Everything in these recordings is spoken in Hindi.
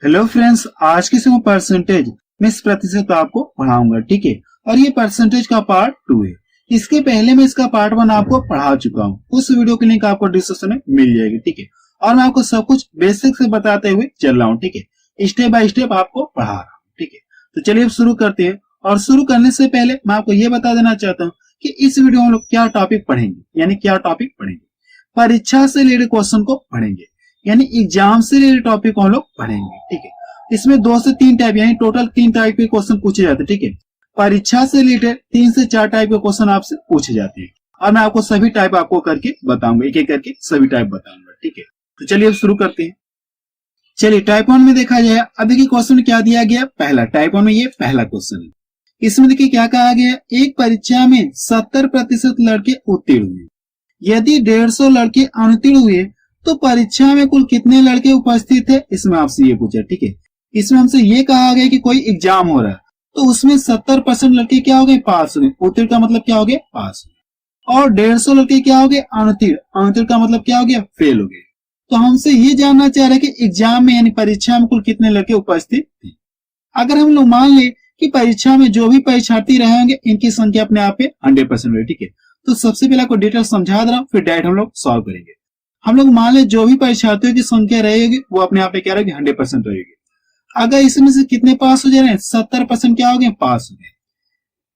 हेलो फ्रेंड्स, आज के समय परसेंटेज में इस प्रतिशत आपको पढ़ाऊंगा, ठीक है। और ये परसेंटेज का पार्ट 2 है। इसके पहले मैं इसका पार्ट 1 आपको पढ़ा चुका हूँ। उस वीडियो की लिंक आपको डिस्क्रिप्शन में मिल जाएगी, ठीक है। और मैं आपको सब कुछ बेसिक से बताते हुए चल रहा हूँ, ठीक है। स्टेप बाय स्टेप आपको पढ़ा रहा हूँ, ठीक है। तो चलिए अब शुरू करते हैं। और शुरू करने से पहले मैं आपको ये बता देना चाहता हूँ कि इस वीडियो में हम लोग क्या टॉपिक पढ़ेंगे, यानी क्या टॉपिक पढ़ेंगे। परीक्षा से रिलेटेड क्वेश्चन को पढ़ेंगे, यानी एग्जाम से रिलेटेड टॉपिक को हम लोग पढ़ेंगे, ठीक है। इसमें 2 से 3 टाइप यानी टोटल 3 टाइप के क्वेश्चन पूछे जाते हैं, ठीक है। परीक्षा से रिलेटेड 3 से 4 टाइप के क्वेश्चन आपसे पूछे जाते हैं और मैं आपको सभी टाइप आपको करके बताऊंगा, एक एक करके सभी टाइप बताऊंगा, ठीक है। तो चलिए अब शुरू करते हैं। चलिए टाइप 1 में देखा जाए, अब देखिए क्वेश्चन क्या दिया गया। पहला टाइप 1 में ये पहला क्वेश्चन है। इसमें देखिए क्या कहा गया, एक परीक्षा में 70% लड़के उत्तीर्ण हुए। यदि 150 लड़के अनुत्तीर्ण हुए तो परीक्षा में कुल कितने लड़के उपस्थित थे, इसमें आपसे ये पूछा, ठीक है। इसमें हमसे ये कहा गया कि कोई एग्जाम हो रहा है तो उसमें 70% लड़के क्या हो गए, पास हो गए। उत्तीर्ण का मतलब क्या हो गया, पास हो गए। और 150 लड़के क्या हो गए, अनुत्तीर्ण। अनुत्तीर्ण का मतलब क्या हो गया, फेल हो गए। तो हमसे ये जानना चाह रहे हैं कि एग्जाम में यानी परीक्षा में कुल कितने लड़के उपस्थित थे। अगर हम लोग मान ले कि परीक्षा में जो भी परीक्षार्थी रहे होंगे इनकी संख्या अपने आप में 100% है, ठीक है। तो सबसे पहले आपको डिटेल समझा दे रहा हूं, फिर डायरेक्ट हम लोग सॉल्व करेंगे। हम लोग मान ले जो भी परीक्षार्थियों की संख्या रहेगी वो अपने आप में क्या रहेगी, 100% रहेगी। अगर इसमें से कितने पास हो जा रहे हैं, 70% क्या हो गए, पास हो गए।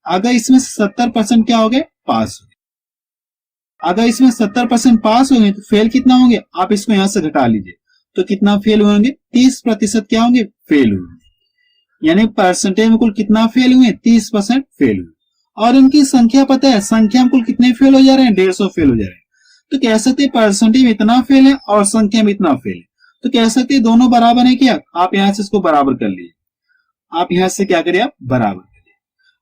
अगर इसमें 70% क्या हो गए, पास हो गए। अगर इसमें 70% पास हो गए तो फेल कितना होंगे, आप इसको यहां से घटा लीजिए तो कितना फेल होंगे, 30% क्या होंगे, फेल होंगे। यानी परसेंटेज में कुल कितना फेल हुए, 30% फेल हुए। और इनकी संख्या पता है, संख्या में कुल कितने फेल हो जा रहे हैं, 150 फेल हो जा रहे हैं। तो कह सकते हैं परसेंटेज में इतना फेल है और संख्या में इतना फेल है, तो कह सकते हैं दोनों बराबर है। क्या आप यहां से इसको बराबर कर लीजिए, आप यहां से क्या करिए, आप बराबर करिए।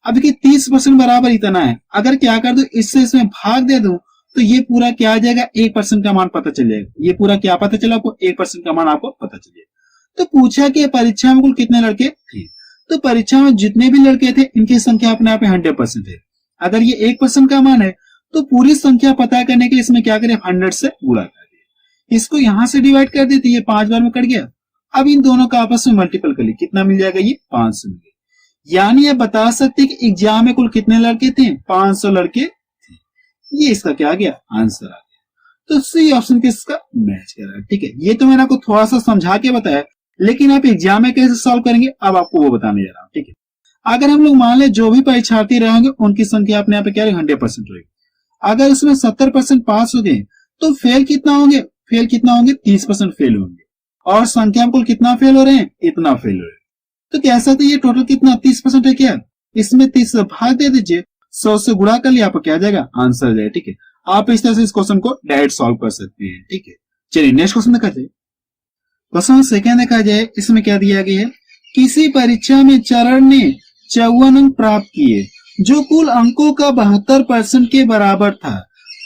अब देखिए 30% बराबर इतना है, अगर क्या कर दो इससे इसमें भाग दे दो तो ये पूरा क्या आ जाएगा, 1% का मान पता चल जाएगा। ये पूरा क्या पता चला आपको, 1% का मान आपको पता चल जाएगा। तो पूछा कि परीक्षा में कुल कितने लड़के थे, तो परीक्षा में जितने भी लड़के थे इनकी संख्या अपने आप में 100% है। अगर ये 1% का मान है तो पूरी संख्या पता करने के लिए इसमें क्या करें, 100 से गुणा कर दिए। इसको यहां से डिवाइड कर देते, ये 5 बार में कट गया। अब इन दोनों का आपस में मल्टीपल कर लिए, कितना मिल जाएगा, ये 500 मिल गया। यानी ये बता सकते हैं कि एग्जाम में कुल कितने लड़के थे, 500 लड़के थे। ये इसका क्या आ गया, आंसर आ गया। तो सी ऑप्शन किसका मैच कर रहा है, ठीक है। ये तो मैंने आपको थोड़ा सा समझा के बताया, लेकिन आप एग्जाम में कैसे सॉल्व करेंगे अब आपको वो बताने जा रहा हूं, ठीक है। अगर हम लोग मान ले जो भी परीक्षार्थी रहेंगे उनकी संख्या अपने आप क्या 100% रहेगी। अगर उसमें 70% पास हो गए तो फेल कितना होंगे, फेल कितना होंगे, 30% फेल होंगे। और संख्या में कुल कितना फेल हो रहे हैं, इतना फेल हो रहे हैं। तो कह सकते ये टोटल कितना 30% है। क्या इसमें 30 से भाग दे दीजिए, 100 से गुणा कर लिया, आपको क्या आ जाएगा, आंसर आ जाएगा, ठीक है। आप इस तरह से इस क्वेश्चन को डायरेक्ट सॉल्व कर सकते हैं, ठीक है। चलिए नेक्स्ट क्वेश्चन देखा जाए। क्वेश्चन सेकेंड देखा जाए, इसमें क्या दिया गया है, किसी परीक्षा में चरण ने 54 अंक प्राप्त किए जो कुल अंकों का 72% के बराबर था,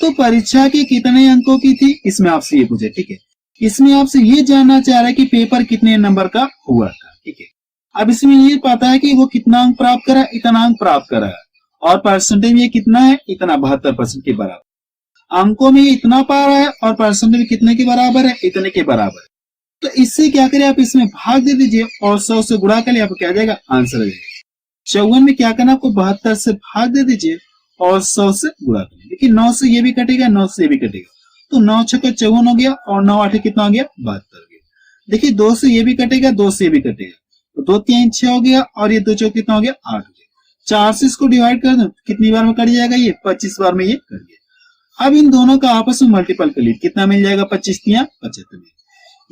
तो परीक्षा के कितने अंकों की थी, इसमें आपसे ये पूछे, ठीक है। इसमें आपसे ये जानना चाह रहा है कि पेपर कितने नंबर का हुआ था, ठीक है। अब इसमें ये पता है कि वो कितना अंक प्राप्त करा, इतना अंक प्राप्त करा है। और परसेंटेज में कितना है, इतना 72% के बराबर। अंकों में इतना पा रहा है और परसेंटेज कितने के बराबर है, इतने के बराबर है। तो इससे क्या करें, आप इसमें भाग दे दीजिए और 100 से गुणा कर लिया, आपको क्या आ जाएगा, आंसर आ जाएगा। 54 में क्या करना, आपको 72 से भाग दे दीजिए और 100 से गुणा कर लीजिए। देखिए 9 से ये भी कटेगा, 9 से ये भी कटेगा, तो 9 6 54 हो गया और 9 8 कितना हो गया, 72 हो गया। देखिए 2 से ये भी कटेगा, 2 से ये भी कटेगा, तो 2 3 6 हो गया और ये 2 4 कितना हो गया, 8 हो गया। 4 से इसको डिवाइड कर दो, कितनी बार में कट जाएगा, ये 25 बार में ये कट गया। अब इन दोनों का आपस में मल्टीपल कर लीजिए, कितना मिल जाएगा, 25 3 75।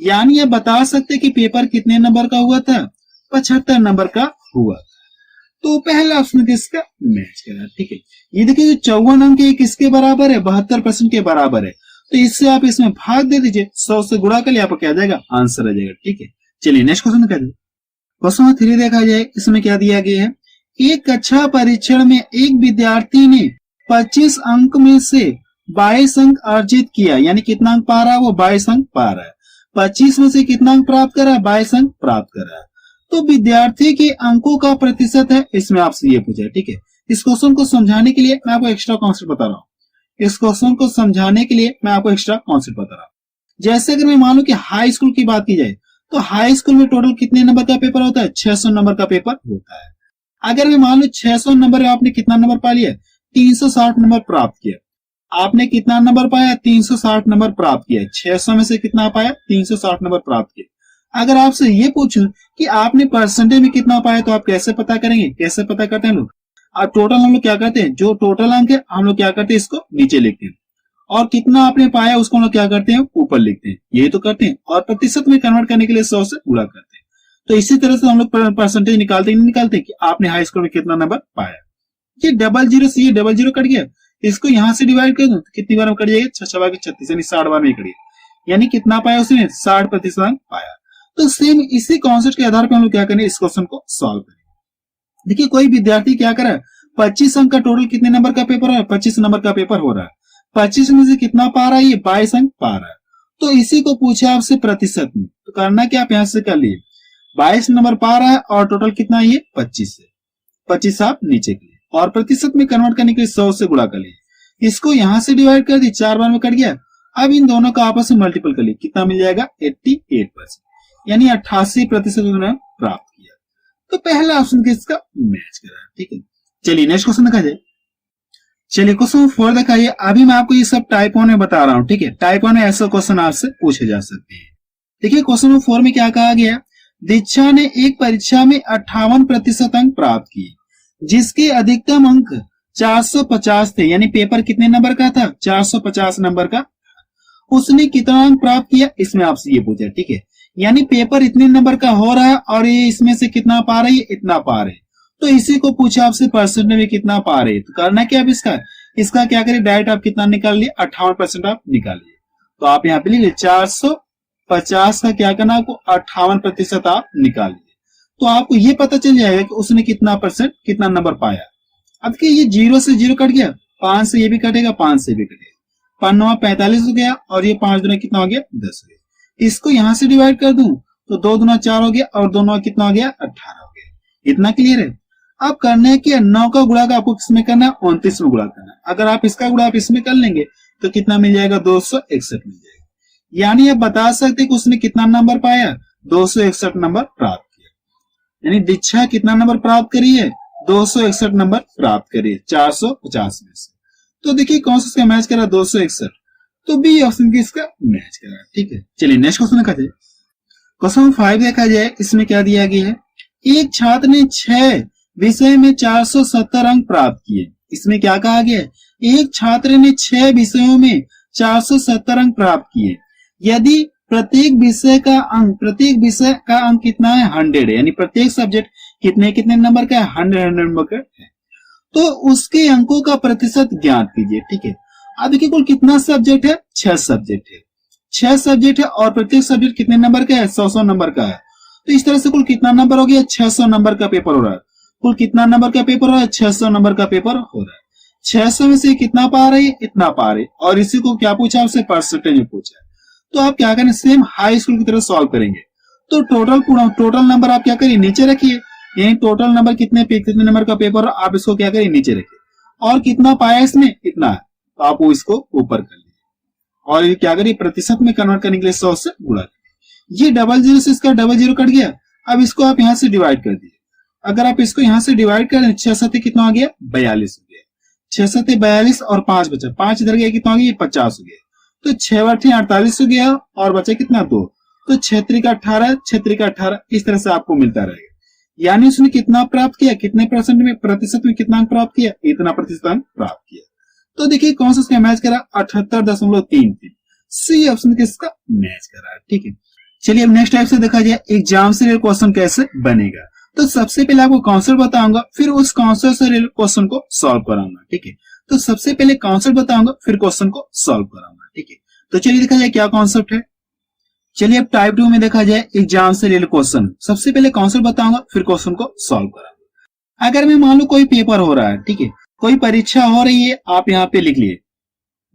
यानी ये बता सकते कि पेपर कितने नंबर का हुआ था, 75 नंबर का हुआ। तो पहला ऑप्शन किसका मैच करा, ठीक है। ये देखिए 54 अंक किसके बराबर है, 72% के बराबर है। तो इससे आप इसमें भाग दे दीजिए, 100 से गुणा कर लिया, आपको क्या आ जाएगा, आंसर आ जाएगा, ठीक है। चलिए नेक्स्ट क्वेश्चन देखा जाए। क्वेश्चन 3 देखा जाए, इसमें क्या दिया गया है, एक कक्षा परीक्षण में एक विद्यार्थी ने 25 अंक में से 22 अंक अर्जित किया। यानी कितना अंक पा रहा है वो, 22 अंक पा रहा है। 25 में से कितना अंक प्राप्त करा, 22 अंक प्राप्त करा है। तो विद्यार्थी के अंकों का प्रतिशत है, इसमें आपसे ये पूछा है, ठीक है। इस क्वेश्चन को समझाने के लिए मैं आपको एक्स्ट्रा कॉन्सेप्ट बता रहा हूँ। इस क्वेश्चन को समझाने के लिए मैं आपको एक्स्ट्रा कॉन्सेप्ट बता रहा हूँ। जैसे अगर मैं मानूं कि हाई स्कूल की बात की जाए तो हाई स्कूल में टोटल कितने नंबर का पेपर होता है? 600 नंबर का पेपर होता है। अगर मैं मान लो 600 नंबर में आपने कितना नंबर पा लिया? 360 नंबर प्राप्त किया। आपने कितना नंबर पाया? 360 नंबर प्राप्त किया। 600 में से कितना पाया? 360 नंबर प्राप्त किया। अगर आपसे ये पूछूं कि आपने परसेंटेज में कितना पाया तो आप कैसे पता करेंगे? कैसे पता करते हैं लोग? अब टोटल हम लोग क्या करते हैं, जो टोटल अंक है हम लोग क्या करते हैं, इसको नीचे लिखते हैं और कितना आपने पाया उसको हम लोग क्या करते हैं, ऊपर लिखते हैं। यही तो करते हैं। और प्रतिशत में कन्वर्ट करने के लिए 100 से गुणा करते हैं। तो इसी तरह से हम लोग परसेंटेज निकालते नहीं निकालते कि आपने हाई स्कूल में कितना नंबर पाया। ये डबल जीरो से ये डबल जीरो कट गया, इसको यहां से डिवाइड कर दूं तो कितनी बार में कट जाएगा? 6×36 यानी 60 बार में कट गया। यानी कितना पाया उसने? 60% अंक पाया। तो सेम इसी कॉन्सेप्ट के आधार पर हम लोग क्या करें, इस क्वेश्चन को सॉल्व करें। देखिए कोई विद्यार्थी क्या कर रहा है, 25 अंक का टोटल कितने नंबर का पेपर है? 25 नंबर का पेपर हो रहा है। 25 में से कितना पा रहा है? ये 22 अंक पा रहा है। तो इसी को पूछे आपसे प्रतिशत में, तो करना क्या आप यहां से कर लिए, 22 नंबर पा रहा है और टोटल कितना है? ये 25 है। 25 आप नीचे के लिए और प्रतिशत में कन्वर्ट करने के लिए 100 से गुणा कर लिए। इसको यहां से डिवाइड कर दी, 4 बार में कट गया। अब इन दोनों का आपस में मल्टीपल कर लिए, कितना मिल जाएगा? 88%, यानी 88% प्राप्त किया। तो पहला ऑप्शन किसका मैच कर रहा है। ठीक है, चलिए नेक्स्ट क्वेश्चन देखा जाए। चलिए क्वेश्चन 4 दिखाइए। अभी मैं आपको ये सब टाइप 1 में बता रहा हूं। ठीक है, टाइप 1 में ऐसा क्वेश्चन आपसे पूछे जा सकते हैं। देखिए क्वेश्चन 4 में क्या कहा गया, दीक्षा ने एक परीक्षा में 58% अंक प्राप्त किए, जिसके अधिकतम अंक 450 थे। यानी पेपर कितने नंबर का था? 450 नंबर का। उसने कितना अंक प्राप्त किया, इसमें आपसे ये पूछा। ठीक है, यानी पेपर इतने नंबर का हो रहा है और ये इसमें से कितना पा रही है? इतना पा रहे। तो इसी को पूछा आपसे परसेंट में कितना पा रहे। तो करना क्या अब इसका क्या करिए, डायरेक्ट आप कितना निकाल लिए? 58% आप निकालिए। तो आप यहाँ पे लिखिए 450 का क्या करना आपको? 58% आप निकालिए। तो आपको ये पता चल जाएगा कि उसने कितना परसेंट, कितना नंबर पाया। अब कि ये 0 से 0 कट गया, 5 से ये भी कटेगा, 5 से भी कटेगा, 5×9 45 हो गया और ये 5 दूना कितना हो गया? 10 हो गया। इसको यहां से डिवाइड कर दूं तो 2 दूना 4 हो गया और 2 9 कितना हो गया? 18 हो गया। इतना क्लियर है। अब करना है कि 9 का गुणा आपको किसमें करना है? 29 में गुणा करना है। अगर आप इसका गुणा आप इसमें कर लेंगे तो कितना मिल जाएगा? 261 मिल जाएगा। यानी आप बता सकते कि उसने कितना नंबर पाया? 261 नंबर प्राप्त किया। यानी दीक्षा कितना नंबर प्राप्त करी है? 261 नंबर प्राप्त करी है 450 में से। तो देखिए कौन सा इसका मैच करा? 261। तो बी ऑप्शन की इसका मैच करा। ठीक है, चलिए नेक्स्ट क्वेश्चन देखा जाए। क्वेश्चन 5 देखा जाए। इसमें क्या दिया गया है, एक छात्र ने 6 विषय में 470 अंक प्राप्त किए। इसमें क्या कहा गया है, एक छात्र ने 6 विषयों में 470 अंक प्राप्त किए। यदि प्रत्येक विषय का अंक कितना है? 100 है। यानी प्रत्येक सब्जेक्ट कितने नंबर का है? 100 नंबर का है। तो उसके अंकों का प्रतिशत ज्ञात कीजिए। ठीक है, अब देखिए कुल कितना सब्जेक्ट है? 6 सब्जेक्ट है। 6 सब्जेक्ट है और प्रत्येक सब्जेक्ट कितने नंबर का है? 100 नंबर का है। तो इस तरह से कुल कितना नंबर हो गया? 600 नंबर का पेपर हो रहा है। कुल कितना नंबर का पेपर हो रहा है? 600 नंबर का पेपर हो रहा है। 600 में से कितना पा रहे? इतना पा रहे। और इसी को क्या पूछा? आपसे परसेंटेज में पूछा। तो आप क्या करें, सेम हाई स्कूल की तरह सॉल्व करेंगे। तो टोटल नंबर आप क्या करिए? नीचे रखिए। यानी टोटल नंबर कितने नंबर का पेपर हो, आप इसको क्या करिए? नीचे रखिए। और कितना पाया इसने? इतना है। तो आप वो इसको ऊपर कर लीजिए और ये क्या करिए? प्रतिशत में कन्वर्ट करने के लिए 100 से गुणा करिए। ये डबल जीरो से इसका डबल जीरो कट गया। अब इसको आप यहां से डिवाइड कर दीजिए। अगर आप इसको यहां से डिवाइड करें, 6 7 कितना हो गया? 42 हो गया। 6 7 42 और 5 बचा, 5 इधर गया, कितना हो गया? 50 हो गया। तो 6 8 48 हो गया और बचा कितना? 2। तो 6 3 का 18, 6 3 का 18, इस तरह से आपको मिलता रहेगा। यानी उसने कितना प्राप्त किया? कितने परसेंट में, प्रतिशत में कितना अंक प्राप्त किया? इतना प्रतिशत अंक प्राप्त किया। तो देखिए कौन सा इसका मैच करा? 78.33। सी ऑप्शन किसका मैच करा। ठीक है, चलिए अब नेक्स्ट टाइप से देखा जाए एग्जाम से रिलेटेड क्वेश्चन कैसे बनेगा। तो सबसे पहले आपको कॉन्सेप्ट बताऊंगा, फिर उस कॉन्सेप्ट से रिलेटेड क्वेश्चन को सॉल्व कराऊंगा। ठीक है, तो सबसे पहले कॉन्सेप्ट बताऊंगा, फिर क्वेश्चन को सॉल्व कराऊंगा। ठीक है, तो चलिए देखा जाए क्या कॉन्सेप्ट है। चलिए अब टाइप 2 में देखा जाए एग्जाम से रिलेटेड क्वेश्चन। सबसे पहले कॉन्सेप्ट बताऊंगा, फिर क्वेश्चन को सॉल्व कराऊंगा। अगर मैं मान लो कोई पेपर हो रहा है, ठीक है, कोई परीक्षा हो रही है, आप यहाँ पे लिख लिए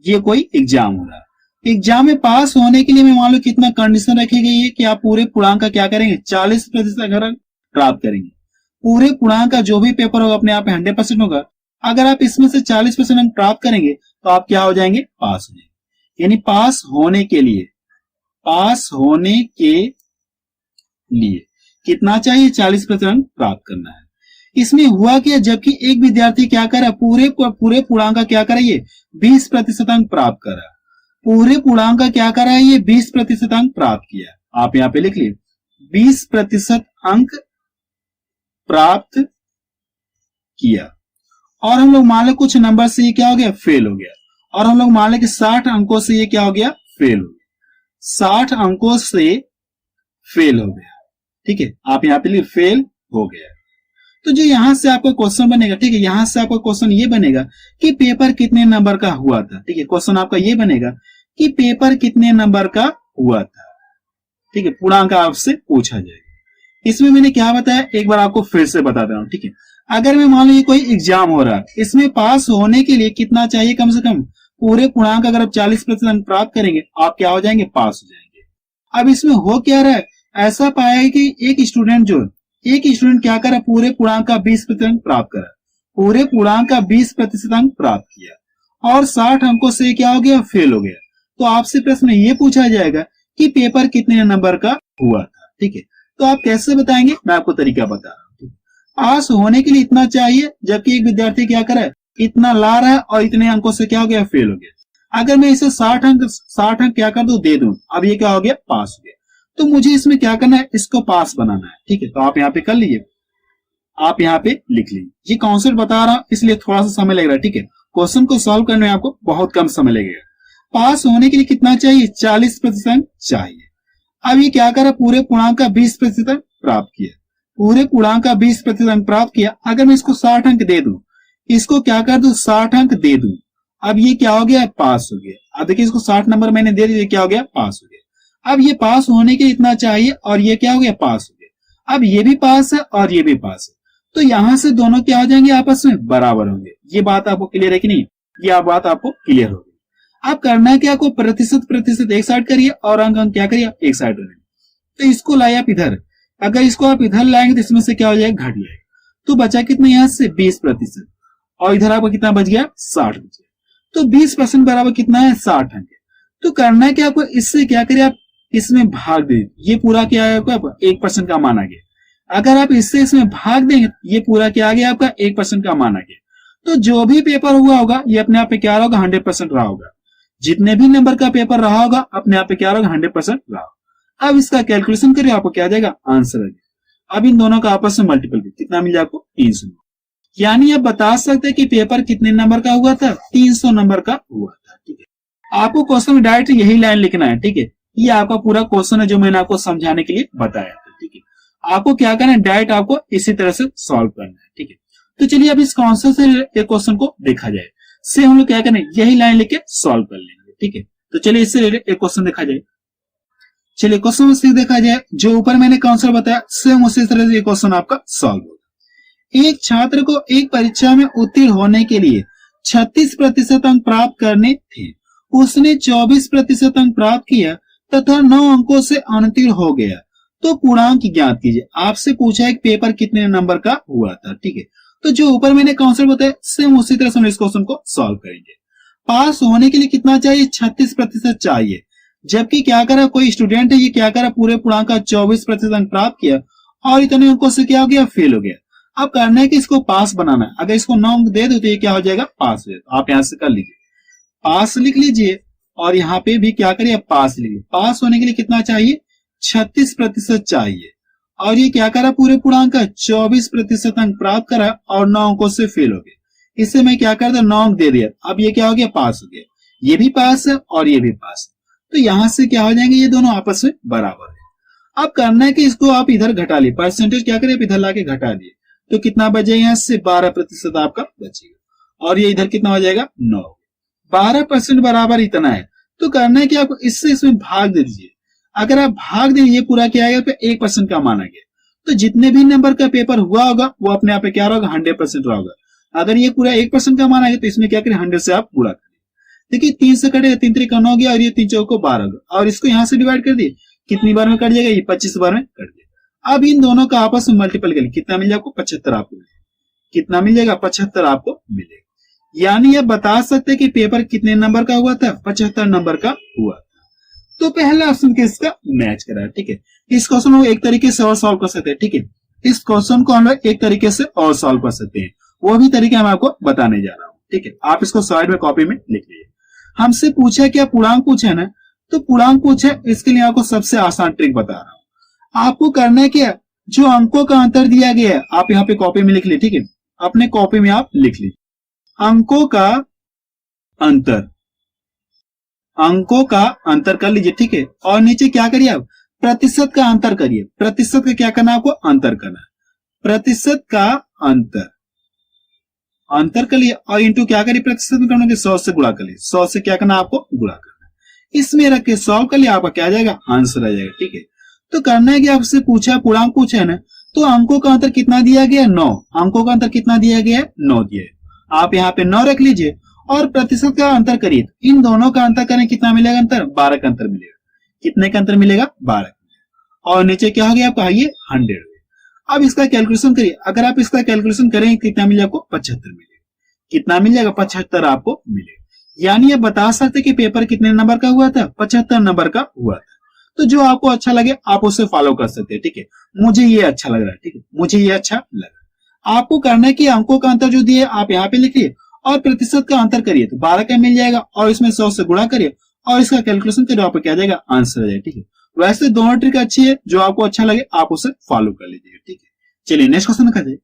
ये कोई एग्जाम हो रहा है। एग्जाम में पास होने के लिए मैं मान लो कितना कंडीशन रखी गई है कि आप पूरे पूर्णांक का क्या करेंगे? 40% अंक प्राप्त करेंगे। पूरे पूर्णांक का जो भी पेपर होगा अपने आप 100% होगा। अगर आप इसमें से 40% अंक प्राप्त करेंगे तो आप क्या हो जाएंगे? पास हो जाएंगे। यानी पास होने के लिए। कितना चाहिए? 40% अंक प्राप्त करना है। इसमें हुआ क्या, जबकि एक विद्यार्थी क्या करा, पूरे पूर्णांक का क्या करा, ये 20% अंक प्राप्त करा। पूरे पूर्णांक का क्या करा है, ये 20% अंक प्राप्त किया। आप यहाँ पे लिख लीजिए 20% अंक प्राप्त किया। और हम लोग मान लो कुछ नंबर से ये क्या हो गया, फेल हो गया। और हम लोग मान लें कि 60 अंकों से ये क्या हो गया, फेल हो गया। 60 अंकों से फेल हो गया। ठीक है, आप यहाँ पे लिखिए फेल हो गया। तो जो यहां से आपका क्वेश्चन बनेगा, ठीक है, यहां से आपका क्वेश्चन ये बनेगा कि पेपर कितने नंबर का हुआ था। ठीक है, क्वेश्चन आपका ये बनेगा कि पेपर कितने नंबर का हुआ था। ठीक है, पूर्णांक आपसे पूछा जाएगा। इसमें मैंने क्या बताया, एक बार आपको फिर से बता दे रहा हूं। ठीक है, अगर मैं मान लो ये कोई एग्जाम हो रहा है, इसमें पास होने के लिए कितना चाहिए, कम से कम पूरे पूर्णांक अगर आप 40% अंक प्राप्त करेंगे, आप क्या हो जाएंगे, पास हो जाएंगे। अब इसमें हो क्या रहा है, ऐसा पाया है कि एक स्टूडेंट क्या करा, पूरे पूर्णांक का 20% प्राप्त करा, पूरे पूर्णांक का 20% अंक प्राप्त किया और 60 अंकों से क्या हो गया, फेल हो गया। तो आपसे प्रश्न ये पूछा जाएगा कि पेपर कितने नंबर का हुआ था। ठीक है, तो आप कैसे बताएंगे, मैं आपको तरीका बता रहा हूं। पास होने के लिए इतना चाहिए, जबकि एक विद्यार्थी क्या करे, इतना ला रहा है और इतने अंकों से क्या हो गया, फेल हो गया। अगर मैं इसे 60 अंक क्या कर दूं, दे दूं, अब ये क्या हो गया, पास हो गया। तो मुझे इसमें क्या करना है, इसको पास बनाना है। ठीक है, तो आप यहाँ पे कर लीजिए, आप यहाँ पे लिख लीजिए। ये कॉन्सेप्ट बता रहा हूं इसलिए थोड़ा सा समय लग रहा है। ठीक है, क्वेश्चन को सॉल्व करने में आपको बहुत कम समय लगेगा। पास होने के लिए कितना चाहिए, 40% चाहिए। अब ये क्या करा, पूरे पूर्णांक का 20% प्राप्त किया, पूरे पूर्णांक का 20% अंक प्राप्त किया। अगर मैं इसको 60 अंक दे दूं, इसको क्या कर दूं, 60 अंक दे दूं, अब ये क्या हो गया, पास हो गया। अब देखिए इसको 60 नंबर मैंने दे दिया, क्या हो गया, पास हो गया। अब ये पास होने के इतना चाहिए और ये क्या हो गया, पास हो गया। अब ये भी पास है और ये भी पास है, तो यहां से दोनों क्या हो जाएंगे, आपस में बराबर होंगे। ये बात आपको क्लियर है कि नहीं, ये बात आपको क्लियर होगी। अब करना है कि आपको प्रतिशत एक साइड करिए और अंक क्या करिए, एक साइड करिए। तो इसको लाए आप इधर, अगर इसको आप इधर लाएंगे तो इसमें से क्या हो जाएगा, घट जाएगा। तो बचा कितना यहां से 20% और इधर आपको कितना बच गया, 60 बच गया। तो 20% बराबर कितना है, 60 अंक। तो करना है कि आपको इससे क्या करिए, आप इसमें भाग दे, ये पूरा क्या है आपका 1% का मान आ गया। अगर आप इससे इसमें भाग देंगे, ये पूरा क्या आ गया, आपका 1% का मान आ गया। तो जो भी पेपर हुआ होगा, ये अपने आप पे क्या होगा, 100% रहा होगा। जितने भी नंबर का पेपर रहा होगा, अपने आप पे क्या होगा, 100% रहा होगा। अब इसका कैलकुलेशन करिए, आपको क्या आ जाएगा, आंसर आ जाएगा। अब इन दोनों का आपस में मल्टीपल कितना मिल जाए, आपको 300। यानी आप बता सकते हैं कि पेपर कितने नंबर का हुआ था, 300 नंबर का हुआ था। ठीक है, आपको क्वेश्चन में डायरेक्ट यही लाइन लिखना है। ठीक है, ये आपका पूरा क्वेश्चन है जो मैंने आपको समझाने के लिए बताया था। ठीक है, आपको क्या करना है, डायरेक्ट आपको इसी तरह से सॉल्व करना है। ठीक है, तो चलिए अब इस कॉन्सेप्ट से क्वेश्चन को देखा जाए। से हम लोग क्या करें, यही लाइन लेके सॉल्व कर लेंगे। ठीक है, तो चलिए इससे रिलेटेड एक क्वेश्चन देखा जाए। चलिए क्वेश्चन से देखा जाए, जो ऊपर मैंने कॉन्सेप्ट बताया सेम उसी तरह से ये क्वेश्चन आपका सॉल्व होगा। एक छात्र को एक परीक्षा में उत्तीर्ण होने के लिए 36% अंक प्राप्त करने थे, उसने 24% अंक प्राप्त किया तथा 9 अंकों से अनुत्तीर्ण हो गया, तो पूर्णांक ज्ञात कीजिए। आपसे पूछा है कि पेपर कितने नंबर का हुआ था। ठीक है, तो जो ऊपर मैंने कॉन्सेप्ट बताया सेम उसी तरह से हम इस क्वेश्चन को सॉल्व करेंगे। पास होने के लिए कितना चाहिए, 36% चाहिए। जबकि क्या करा, कोई स्टूडेंट है, ये क्या करा, पूरे पूर्णांक का 24% अंक प्राप्त किया और इतने अंकों से क्या हो गया, फेल हो गया। अब करना है कि इसको पास बनाना है। अगर इसको 9 अंक दे दो तो ये क्या हो जाएगा, पास हो जाएगा। आप यहां से कर लीजिए, पास लिख लीजिए और यहाँ पे भी क्या करिए, पास लिखिए। पास होने के लिए कितना चाहिए, 36% चाहिए। और ये क्या करा, पूरे पूर्णांक का 24% अंक प्राप्त करा और 9 अंकों से फेल हो गया। इससे मैं क्या कर दिया, 9 अंक दे दिया। अब ये क्या हो गया, पास हो गया। ये भी पास है और ये भी पास है, तो यहां से क्या हो जाएंगे, ये दोनों आपस में बराबर है। अब करना है कि इसको आप इधर घटा लिए, परसेंटेज क्या करें, इधर लाके घटा दिए, तो कितना बचेगा, यहाँ से 12% आपका बचेगा और ये इधर कितना हो जाएगा, 9। 12% बराबर इतना है, तो करना है कि आपको इससे इसमें भाग दे दीजिए। अगर आप भाग दें, ये पूरा क्या आएगा, 1% का मान आ गया। तो जितने भी नंबर का पेपर हुआ होगा वो अपने आप पे क्या होगा, 100% रहा होगा। अगर ये पूरा 1% का मान आ गया तो इसमें क्या करें, 100 से आप पूरा करें। देखिए 3 से कटेगा, 3 3 9 गया और ये 3 4 को 12 होगा और इसको यहां से डिवाइड कर दिए, कितनी बार में कट जाएगा, ये 25 बार में कट गया। अब इन दोनों का आपस में मल्टीपल करिए, कितना मिल जाएगा आपको, 75 आपको मिलेगा। कितना मिल जाएगा, 75 आपको मिलेगा। यानी आप बता सकते हैं कि पेपर कितने नंबर का हुआ था, 75 नंबर का हुआ था। तो पहला ऑप्शन किसका मैच करा है, ठीक है। इस क्वेश्चन को एक तरीके से और सॉल्व कर सकते हैं, ठीक है। इस क्वेश्चन को हम लोग एक तरीके से और सॉल्व कर सकते हैं, वो भी तरीका मैं आपको बताने जा रहा हूँ, ठीक है। आप इसको साइड में कॉपी में लिख लीजिए। हमसे पूछा क्या पूर्णांक पूछा है ना, तो पूर्णांक पूछा है, इसके लिए आपको सबसे आसान ट्रिक बता रहा हूँ। आपको करना है क्या, जो अंकों का अंतर दिया गया है आप यहाँ पे कॉपी में लिख लीजिए, ठीक है। अपने कॉपी में आप लिख लीजिए अंकों का अंतर, अंकों का अंतर कर लीजिए, ठीक है। और नीचे क्या करिए आप, प्रतिशत का अंतर करिए। प्रतिशत का क्या करना है आपको, अंतर करना है। प्रतिशत का अंतर, अंतर कर लिए और इंटू क्या करिए, प्रतिशत में करना 100 से गुणा कर लिए। 100 से क्या करना है आपको, गुणा करना है। इसमें रख के सॉल्व कर लिया, आपका क्या आ जाएगा, आंसर आ जाएगा, ठीक है। तो करना है कि आपसे पूछा पूर्णांक पूछा है ना, तो अंकों का अंतर कितना दिया गया, 9। अंकों का अंतर कितना दिया गया है, 9 दिया है। आप यहाँ पे 9 रख लीजिए और प्रतिशत का अंतर करिए। इन दोनों का अंतर करें, कितना मिलेगा अंतर, 12 का अंतर मिलेगा। कितने का अंतर मिलेगा, 12। और नीचे क्या हो गया आपका, ये 100। अब इसका कैलकुलेशन करिए। अगर आप इसका कैलकुलेशन करेंगे कितना मिलेगा आपको, 75 मिलेगा। कितना मिल जाएगा, 75 आपको मिलेगा। यानी आप बता सकते कि पेपर कितने नंबर का हुआ था, 75 नंबर का हुआ था। तो जो आपको अच्छा लगे आप उसे फॉलो कर सकते हैं, ठीक है। मुझे ये अच्छा लग रहा है, ठीक है, मुझे ये अच्छा लगा। आपको करना है कि अंकों का अंतर जो दिए आप यहाँ पे लिखिए और प्रतिशत का अंतर करिए, तो 12 का मिल जाएगा और इसमें 100 से गुणा करिए और इसका कैलकुलेशन करिए, आपको क्या जाएगा, आंसर आ जाएगा, ठीक है। वैसे दोनों ट्रिक अच्छी है, जो आपको अच्छा लगे आप उसे फॉलो कर लीजिए, ठीक है। चलिए नेक्स्ट क्वेश्चन देखा जाए।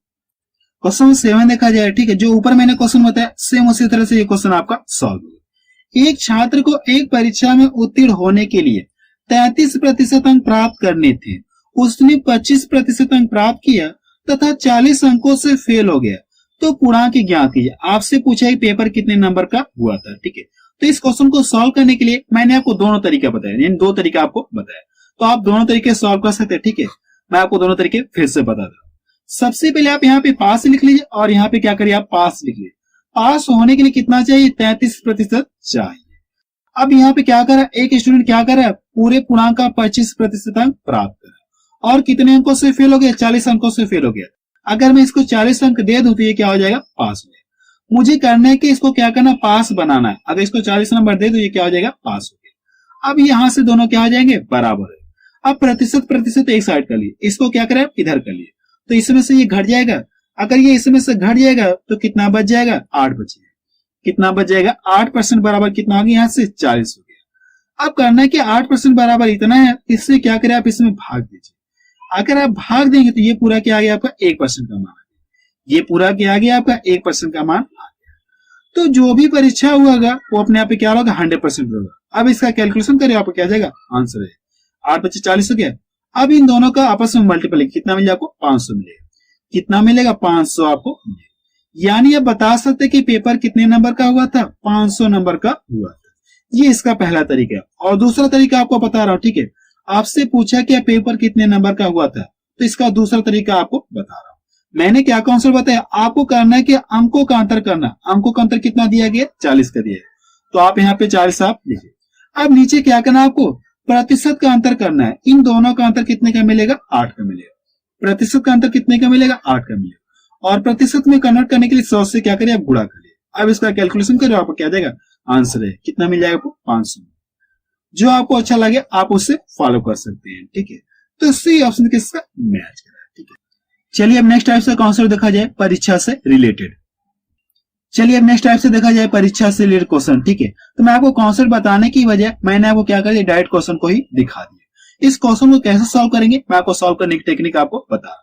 क्वेश्चन 7 देखा जाए, ठीक है। जो ऊपर मैंने क्वेश्चन बताया सेम उसी तरह से ये क्वेश्चन आपका सॉल्व होगा। एक छात्र को एक परीक्षा में उत्तीर्ण होने के लिए 33% अंक प्राप्त करने थे। उसने 25% अंक प्राप्त किया तथा 40 अंकों से फेल हो गया, तो पूर्णांक ज्ञात कीजिए। आपसे पूछा है पेपर कितने नंबर का हुआ था, ठीक है। तो इस क्वेश्चन को सॉल्व करने के लिए मैंने आपको दोनों तरीका बताया, यानी 2 तरीका आपको बताया। तो आप दोनों तरीके सॉल्व कर सकते हैं, ठीक है। मैं आपको दोनों तरीके फिर से बता दूं। सबसे पहले आप यहाँ पे पास लिख लीजिए और यहाँ पे क्या करिए, आप पास लिख लीजिए। पास होने के लिए कितना चाहिए, 33% चाहिए। अब यहाँ पे क्या करा, एक स्टूडेंट क्या करा, पूरे पूर्णांक का 25% अंक प्राप्त करा और कितने अंकों से फेल हो गया, 40 अंकों से फेल हो गया। अगर मैं इसको 40 अंक दे दूं तो ये क्या हो जाएगा, पास हो जाएगा। मुझे करना है कि इसको क्या करना, पास बनाना है। अगर इसको 40 नंबर दे दो ये क्या हो जाएगा, पास हो गया। अब यहाँ से दोनों क्या हो जाएंगे, बराबर है। अब प्रतिशत प्रतिशत एक साइड कर लिए, इसको क्या करें, इधर कर लिए, तो इसमें से ये घट जाएगा। अगर ये इसमें से घट जाएगा तो कितना बच जाएगा, 8 बचेगा। कितना बच जाएगा, 8% बराबर कितना हो गया, यहाँ से 40 हो गया। अब करना है कि 8% बराबर इतना है, इससे क्या करें, आप इसमें भाग दीजिए। अगर आप भाग देंगे तो ये पूरा क्या आ गया आपका 1% का मान आ गया। ये पूरा क्या आ गया आपका 1% का मान आ गया। तो जो भी परीक्षा हुआ वो अपने आप पे क्या होगा, 100% होगा। अब इसका कैलकुलेशन करें, आपको क्या जाएगा, आंसर है 8 × 40 हो गया। अब इन दोनों का आपस में मल्टीपल कितना मिलेगा आपको, 500 मिलेगा। कितना मिलेगा, 500 आपको मिलेगा। यानी आप बता सकते कि पेपर कितने नंबर का हुआ था, 500 नंबर का हुआ था। ये इसका पहला तरीका है। और दूसरा तरीका आपको बता रहा हूं, ठीक है। आपसे पूछा कि पेपर कितने नंबर का हुआ था, तो इसका दूसरा तरीका आपको बता रहा हूं। मैंने क्या कॉन्सेप्ट बताया, आपको करना है कि अंकों का अंतर करना। अंकों का अंतर कितना दिया गया, 40 का दिया है, तो आप यहाँ पे 40 आप लिखिए। अब नीचे क्या करना, आपको प्रतिशत का अंतर करना है। इन दोनों का अंतर कितने का मिलेगा, 8 का मिलेगा। प्रतिशत का अंतर कितने का मिलेगा, 8 का मिलेगा। और प्रतिशत में कन्वर्ट करने के लिए 100 से क्या करिए, आप गुणा करिए। अब इसका कैलकुलेशन करिए, आपको क्या देगा, आंसर है कितना मिल जाएगा आपको, 500। जो आपको अच्छा लगे आप उससे फॉलो कर सकते हैं, ठीक है। तो सी ऑप्शन किसका मैच करा, ठीक है। चलिए अब नेक्स्ट टाइप से कॉन्सेप्ट देखा जाए परीक्षा से रिलेटेड। चलिए अब नेक्स्ट टाइप से देखा जाए परीक्षा से रिलेटेड क्वेश्चन, ठीक है। तो मैं आपको कॉन्सेप्ट बताने की वजह मैंने आपको क्या कर दिया, डायरेक्ट क्वेश्चन को ही दिखा दिया। इस क्वेश्चन को कैसे सॉल्व करेंगे मैं आपको सॉल्व करने की टेक्निक आपको बता।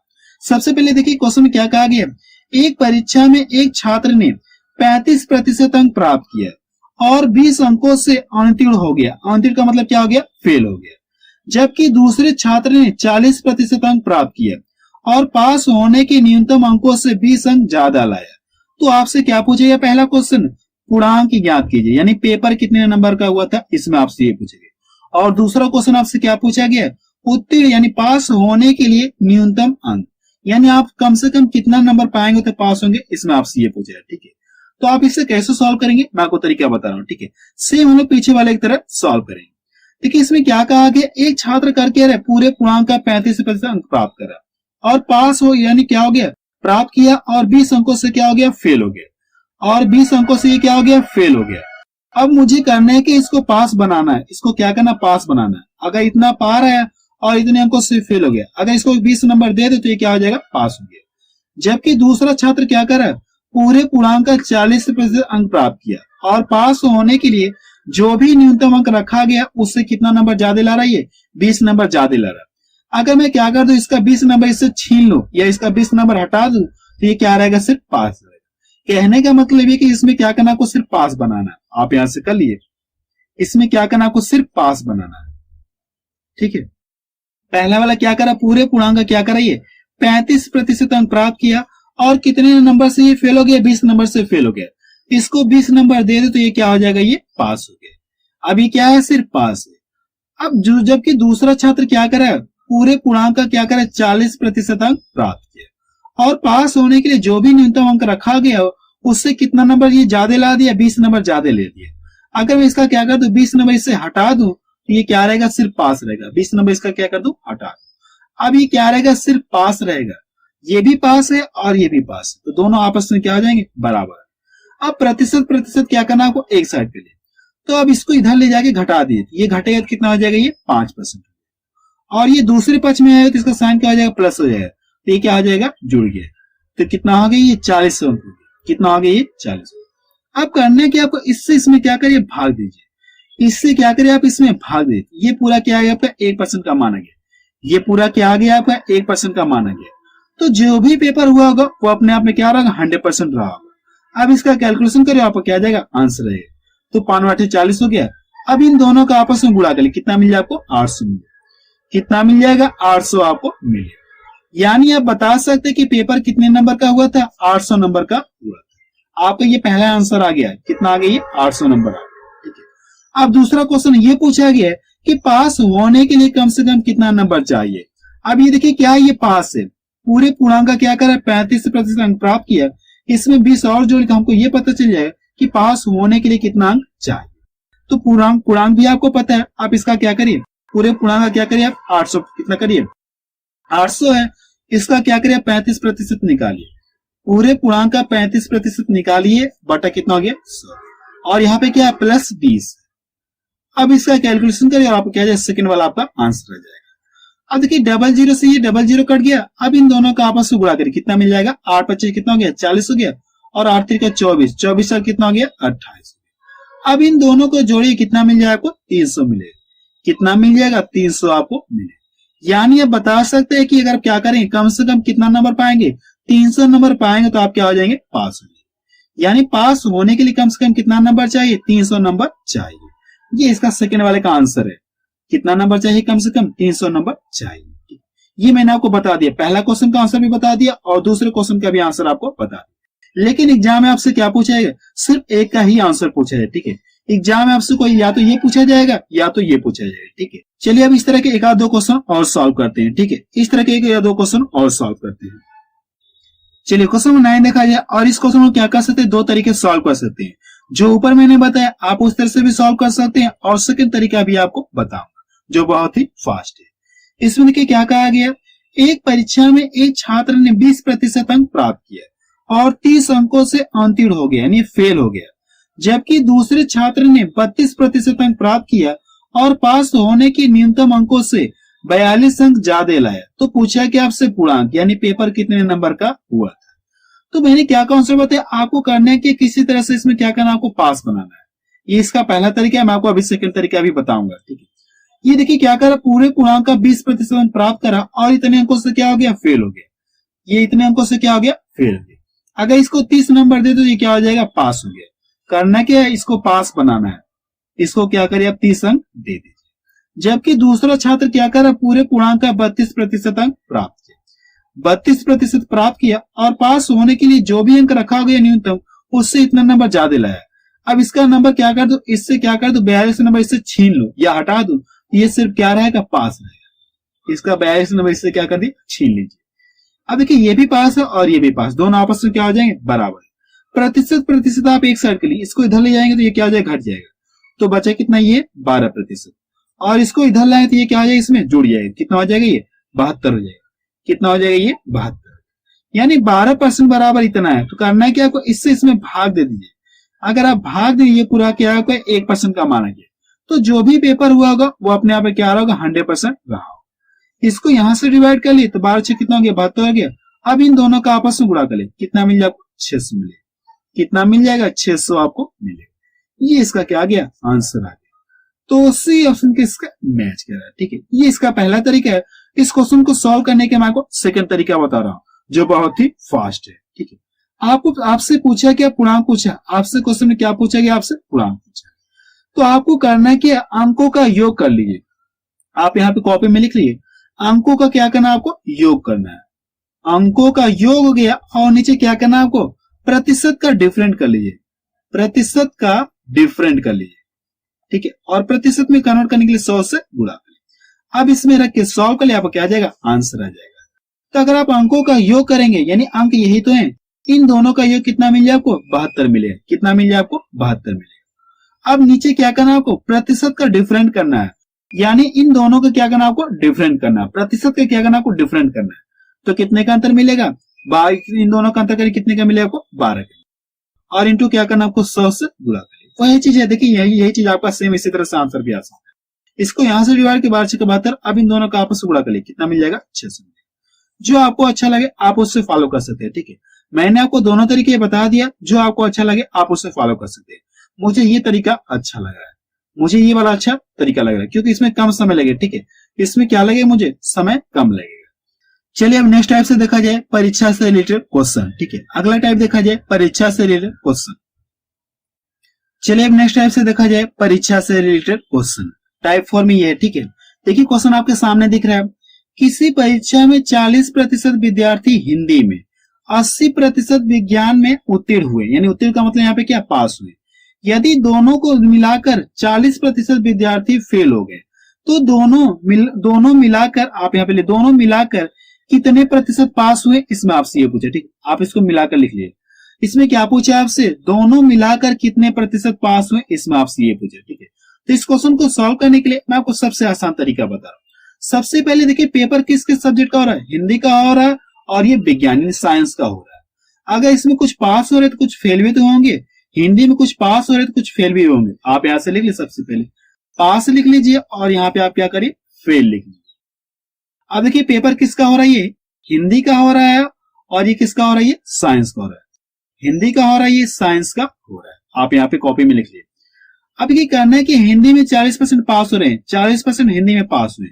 सबसे पहले देखिए क्वेश्चन में क्या कहा गया, एक परीक्षा में एक छात्र ने 35% अंक प्राप्त किया और 20 अंकों से अनउत्तीर्ण हो गया। अनउत्तीर्ण का मतलब क्या हो गया, फेल हो गया। जबकि दूसरे छात्र ने 40% अंक प्राप्त किया और पास होने के न्यूनतम अंकों से 20 अंक ज्यादा लाया। तो आपसे क्या पूछेगा, पहला क्वेश्चन पूर्णांक ज्ञात कीजिए, यानी पेपर कितने नंबर का हुआ था, इसमें आपसे ये पूछेगा। और दूसरा क्वेश्चन आपसे क्या पूछा गया, उत्तीर्ण यानी पास होने के लिए न्यूनतम अंक, यानी आप कम से कम कितना नंबर पाएंगे तो पास होंगे, इसमें आपसे ये पूछेगा, ठीक है। तो आप इसे कैसे सॉल्व करेंगे मैं आपको तरीका बता रहा हूँ, ठीक है। सेम हम लोग पीछे वाले की तरह सॉल्व करेंगे। देखिए इसमें क्या कहा गया, एक छात्र करके रहे पूरे पूर्णांक का 35% अंक प्राप्त करा और पास हो यानी क्या हो गया, प्राप्त किया और 20 अंकों से क्या हो गया, फेल हो गया। और 20 अंकों से ये क्या हो गया, फेल हो गया। अब मुझे करना है कि इसको पास बनाना है, इसको क्या करना, पास बनाना है। अगर इतना पार है और इतने अंकों से फेल हो गया, अगर इसको 20 नंबर दे दे तो ये क्या हो जाएगा, पास हो गया। जबकि दूसरा छात्र क्या करा, पूरे पूर्णांक का 40% अंक प्राप्त किया और पास होने के लिए जो भी न्यूनतम अंक रखा गया उससे कितना नंबर ज्यादा ला रहा है, ये 20 नंबर ज्यादा ला रहा है। अगर मैं क्या कर दूं, इसका 20 नंबर इससे छीन लूं या इसका 20 नंबर हटा दूं तो ये क्या रहेगा, सिर्फ पास रहेगा। कहने का मतलब ये कि इसमें क्या करना, आपको सिर्फ पास बनाना है। आप यहां से कर लिए, इसमें क्या करना, आपको सिर्फ पास बनाना है, ठीक है। पहला वाला क्या करा, पूरे पूर्णांक का क्या करा, ये 35% अंक प्राप्त किया और कितने नंबर से ये फेल हो गया, 20 नंबर से फेल हो गया। इसको 20 नंबर दे दे तो ये क्या हो जाएगा, ये पास हो गया। अभी क्या है, सिर्फ पास है। अब जबकि दूसरा छात्र क्या करा, पूरे पूर्णांक का क्या करा, 40% अंक प्राप्त किया और पास होने के लिए जो भी न्यूनतम अंक रखा गया उससे कितना नंबर ये ज्यादा ला दिया, 20 नंबर ज्यादा ले दिया। अगर मैं इसका क्या कर दूं, 20 नंबर इससे हटा दूं तो ये क्या रहेगा, सिर्फ पास रहेगा। 20 नंबर इसका क्या कर दूं, हटा दूं। अब ये क्या रहेगा, सिर्फ पास रहेगा। ये भी पास है और ये भी पास है, तो दोनों आपस में क्या हो जाएंगे, बराबर। अब प्रतिशत प्रतिशत क्या करना, आपको एक साइड पे ले, तो अब इसको इधर ले जाके घटा दिए, ये घटेगा तो कितना हो जाएगा, ये 5%। और ये दूसरे पक्ष में आएगा तो इसका साइन क्या हो जाएगा, प्लस हो जाएगा, तो ये क्या हो जाएगा, जुड़ गया। तो कितना हो गया, ये 40 अंक हो गया। कितना हो गया, ये 40। अब करने के आपको इससे इसमें क्या करिए, भाग दीजिए। इससे क्या करिए, आप इसमें भाग दीजिए। ये पूरा क्या आ गया आपका, 1% का माना गया। ये पूरा क्या आ गया आपका, 1% का माना गया। तो जो भी पेपर हुआ होगा वो अपने आप में क्या रहा, 100% रहा होगा। अब इसका कैलकुलेशन करिए, आपको क्या जाएगा, आंसर रहेगा। तो 5 40 हो गया। अब इन दोनों का आपस में गुणा करिए, कितना मिल जाएगा आपको, 800 मिल जाएगा। कितना मिल जाएगा, 800 आपको मिलेगा। यानी आप बता सकते कि पेपर कितने नंबर का हुआ था, 800 नंबर का हुआ था। आपका ये पहला आंसर आ गया, कितना आ गया, ये 800 नंबर आ गया, ठीक है। अब दूसरा क्वेश्चन ये पूछा गया है कि पास होने के लिए कम से कम कितना नंबर चाहिए। अब ये देखिए क्या ये पास है, पूरे पूर्णांक का क्या करा, 35% अंक प्राप्त किया, इसमें 20 और जोड़ तो हमको ये पता चल जाएगा कि पास होने के लिए कितना अंक चाहिए। तो पूर्णांक भी आपको पता है, आप इसका क्या करिए, पूरे पूर्णांक का क्या करिए, आप 800 कितना करिए, 800 है, इसका क्या करिए, 35% निकालिए। पूरे पूर्णांक का 35% निकालिए, बटा कितना हो गया, 100। और यहाँ पे क्या है, प्लस 20। अब इसका कैलकुलेशन करिए और आपको क्या जाए, सेकंड वाला आपका आंसर आ जाएगा। अब देखिए 00 से ये 00 कट गया। अब इन दोनों का आपस में गुणा करिए, कितना मिल जाएगा, 8 25 कितना हो गया, 40 हो गया। और 8 3 का 24, 24 का कितना हो गया, 28। अब इन दोनों को जोड़िए, कितना मिल जाएगा आपको, 300 मिलेगा। कितना मिल जाएगा, 300 आपको मिलेगा। यानी आप बता सकते हैं कि अगर क्या करें, कम से कम कितना नंबर पाएंगे, 300 नंबर पाएंगे तो आप क्या हो जाएंगे, पास हो जाएंगे। यानी पास होने के लिए कम से कम कितना नंबर चाहिए, 300 नंबर चाहिए। ये इसका सेकंड वाले का आंसर है। कितना नंबर चाहिए, कम से कम 300 नंबर चाहिए। ये मैंने आपको बता दिया, पहला क्वेश्चन का आंसर भी बता दिया और दूसरे क्वेश्चन का भी आंसर आपको बता दिया। लेकिन एग्जाम में आपसे क्या पूछा जाएगा, सिर्फ एक का ही आंसर पूछा जाए, ठीक है। एग्जाम में आपसे कोई या तो ये पूछा जाएगा या तो ये पूछा जाएगा, ठीक है। चलिए अब इस तरह के एक आध दो क्वेश्चन और सॉल्व करते हैं, ठीक है। इस तरह के एक या दो क्वेश्चन और सॉल्व करते हैं। चलिए क्वेश्चन नंबर 9 देखा जाए, और इस क्वेश्चन को क्या कर सकते हैं, दो तरीके से सॉल्व कर सकते हैं। जो ऊपर मैंने बताया आप उस तरह से भी सॉल्व कर सकते हैं, और सेकंड तरीका भी आपको बताऊंगा जो बहुत ही फास्ट है। इसमें देखिए क्या कहा गया, एक परीक्षा में एक छात्र ने 20% अंक प्राप्त किया और 30 अंकों से अवतीर्ण हो गया, यानी फेल हो गया। जबकि दूसरे छात्र ने 32% अंक प्राप्त किया और पास होने के न्यूनतम अंकों से 42 अंक ज्यादा लाया। तो पूछा कि आपसे पूर्णांक यानी पेपर कितने नंबर का हुआ था। तो मैंने क्या कॉन्सेप्ट बताया, आपको करना है कि किसी तरह से इसमें क्या करना, आपको पास बनाना है। ये इसका पहला तरीका है, मैं आपको अभी सेकंड तरीका भी बताऊंगा, ठीक है। ये देखिए क्या करा, पूरे पूर्णांक का 20% अंक प्राप्त करा और इतने अंकों से क्या हो गया, फेल हो गया। ये इतने अंकों से क्या हो गया, फेल हो गया। अगर इसको 30 नंबर दे तो ये क्या हो जाएगा, पास हो गया। करना क्या है, इसको पास बनाना है। इसको क्या करिए, आप 30 अंक दे दीजिए। जबकि दूसरा छात्र क्या करा, पूरे पूर्णांक का 32% अंक प्राप्त किया, 32% प्राप्त किया और पास होने के लिए जो भी अंक रखा गया न्यूनतम, उससे इतना नंबर ज्यादा लाया। अब इसका नंबर क्या कर दो, इससे क्या कर दो, 42 नंबर इससे छीन लो या हटा दो, ये सिर्फ क्या रहेगा, पास रहेगा। इसका 42 नंबर इससे क्या कर दी, छीन लीजिए। अब देखिए ये भी पास है और ये भी पास, दोनों आपस में क्या हो जाएंगे, बराबर। प्रतिशत प्रतिशत आप एक साइड के लिए, इसको इधर ले जाएंगे तो ये क्या हो जाएगा, घट जाएगा। तो बचा कितना, ये 12%। और इसको इधर लाए तो ये क्या हो जाएगा, इसमें जुड़ जाएगा। कितना हो जाएगा, ये 72 हो जाएगा। कितना हो जाएगा, ये 72। यानी 12% बराबर इतना है। तो करना है कि आपको इससे इसमें भाग दे दीजिए। अगर आप भाग दें ये पूरा क्या होगा 1% का माना गया, तो जो भी पेपर हुआ होगा वो अपने आप में क्या रहा होगा 100% रहा होगा। इसको यहां से डिवाइड कर लिए तो 12 6 कितना हो गया 72 हो गया। अब इन दोनों का आपस में गुणा कर ले, कितना मिल जाएगा 600 मिलेगा। कितना मिल जाएगा 600 आपको मिलेगा। ये इसका क्या आ गया आंसर आ गया। तो सी ऑप्शन के इसका मैच कर रहा है। ठीक है, ये इसका पहला तरीका है। इस क्वेश्चन को सॉल्व करने के मैं आपको सेकंड तरीका बता रहा हूं जो बहुत ही फास्ट है। ठीक है, आपको आपसे पूछा क्या पूर्णांक पूछा, आपसे क्वेश्चन में क्या पूछा गया आपसे पूर्णांक पूछा, तो आपको करना है कि अंकों का योग कर लीजिए। आप यहाँ पे कॉपी में लिख लीजिए अंकों का क्या करना है आपको योग करना है। अंकों का योग हो गया और नीचे क्या करना है आपको प्रतिशत का डिफरेंट कर लीजिए, प्रतिशत का डिफरेंट कर लीजिए। ठीक है, और प्रतिशत में कन्वर्ट करने के लिए 100 से गुणा कर लीजिए। अब इसमें रख के सॉल्व कर लिया आपको क्या आ जाएगा आंसर आ जाएगा। तो अगर आप अंकों का योग करेंगे यानी अंक यही तो है, इन दोनों का योग कितना मिल जाए आपको 72 मिलेगा। कितना मिल जाए आपको 72 मिलेगा। अब नीचे क्या करना है आपको प्रतिशत का डिफरेंट करना है, यानी इन दोनों का क्या करना है आपको डिफरेंट करना है, प्रतिशत का क्या करना है आपको डिफरेंट करना है। तो कितने का अंतर मिलेगा इन दोनों का अंतर करिए कितने का मिलेगा आपको 12 का, और इंटू क्या करना आपको 100 से गुणा करिए। वही चीज है, देखिए यही चीज आपका सेम इसी तरह से आंसर भी आ सकता है। इसको यहां से डिवाइड के 12 6 72, अब इन दोनों का आपस में गुणा करिए कितना मिल जाएगा 600। जो आपको अच्छा लगे आप उससे फॉलो कर सकते हैं। ठीक है, मैंने आपको दोनों तरीके बता दिया, जो आपको अच्छा लगे आप उससे फॉलो कर सकते हैं। मुझे ये तरीका अच्छा लग रहा है, मुझे ये वाला अच्छा तरीका लग रहा है क्योंकि इसमें कम समय लगे। ठीक है, इसमें क्या लगे मुझे समय कम लगेगा। चलिए अब नेक्स्ट टाइप से देखा जाए परीक्षा से रिलेटेड क्वेश्चन। ठीक है, अगला टाइप देखा जाए परीक्षा से रिलेटेड क्वेश्चन। चलिए अब नेक्स्ट टाइप से देखा जाए परीक्षा से रिलेटेड क्वेश्चन। टाइप 4 में ये है। ठीक है, देखिए क्वेश्चन आपके सामने दिख रहा है। किसी परीक्षा में 40% विद्यार्थी हिंदी में, 80% विज्ञान में उत्तीर्ण हुए, यानी उत्तीर्ण का मतलब यहाँ पे क्या पास हुए। यदि दोनों को मिलाकर 40% विद्यार्थी फेल हो गए तो दोनों मिलाकर आप यहाँ पे दोनों मिलाकर कितने प्रतिशत पास हुए, इसमें आपसे ये पूछे। ठीक, आप इसको मिलाकर लिख लीजिए। इसमें क्या पूछा आपसे दोनों मिलाकर कितने प्रतिशत पास हुए, इसमें आपसे ये पूछे। ठीक है, तो इस क्वेश्चन को सॉल्व करने के लिए मैं आपको सबसे आसान तरीका बता रहा हूँ। सबसे पहले देखिए पेपर किस किस सब्जेक्ट का हो रहा है, हिंदी का हो रहा है और ये विज्ञान साइंस का हो रहा है। अगर इसमें कुछ पास हो रहे तो कुछ फेल भी तो होंगे, हिंदी में कुछ पास हो रहे तो कुछ फेल भी होंगे। आप यहां से लिख लीजिए, सबसे पहले पास लिख लीजिए और यहाँ पे आप क्या करिए फेल लिख लीजिए। अब देखिए पेपर किसका हो रहा है, ये हिंदी का हो रहा है और ये किसका हो रहा है, ये साइंस का हो रहा है। हिंदी का हो रहा है, ये साइंस का हो रहा है। आप यहाँ पे कॉपी में लिख लीजिए। अब ये करना है कि हिंदी में 40% पास हो रहे हैं, 40% हिंदी में पास हुए।